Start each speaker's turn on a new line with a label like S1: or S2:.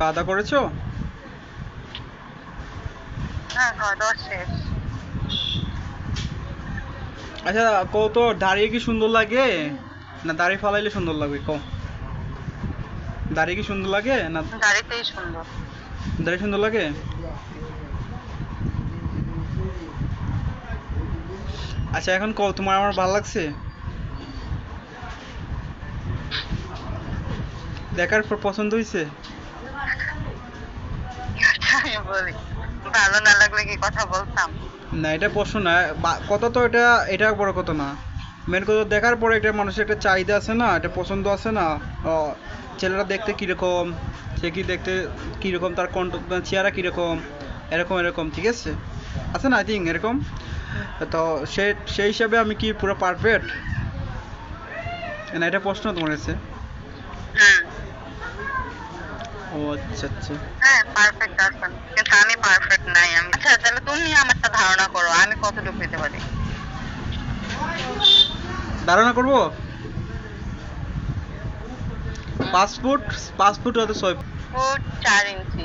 S1: খাওয়া দাওয়া করেছো?
S2: হ্যাঁ, খাওয়া দাওয়া শেষ।
S1: আচ্ছা, কও তো দাঁড়িয়ে কি সুন্দর লাগে না দাড়ি ফালাইলে সুন্দর লাগবে? কও, দাড়ি কি সুন্দর লাগে না
S2: গাড়িতেই সুন্দর।
S1: দাড়ি সুন্দর লাগে? আচ্ছা, এখন কও তোমার আমার ভালো লাগছে? দেখার পর পছন্দ হয়েছে?
S2: আমি বলি, ভালো না লাগলে কি কথা বলতাম?
S1: না, এটা প্রশ্ন না। কথা তো এটা, এটা বড় কথা না। মেন কথা দেখার পরে একটা মানুষের একটা চাহিদা আছে না, একটা পছন্দ আছে না। ও, ছেলেটা দেখতে কিরকম, সে কি দেখতে কিরকম, তার কণ্ঠ, চেহারা কিরকম, এরকম এরকম, ঠিক আছে না? আই থিঙ্ক এরকম। তো সে সেই হিসাবে আমি কি পুরো পারফেক্ট না, এটা প্রশ্ন তোমার কাছে?
S2: হুম।
S1: ও আচ্ছা আচ্ছা।
S2: হ্যাঁ, পারফেক্ট আছেন, কিন্তু আমি পারফেক্ট নাই। আমি আচ্ছা, তাহলে তুমি আমারটা ধারণা করো, আমি কতটুকু হইতে পারি।
S1: ধারণা করবো 5 ফুট, 5 ফুট হয়তো 6 ফুট।
S2: ফুট 4 ইঞ্চি।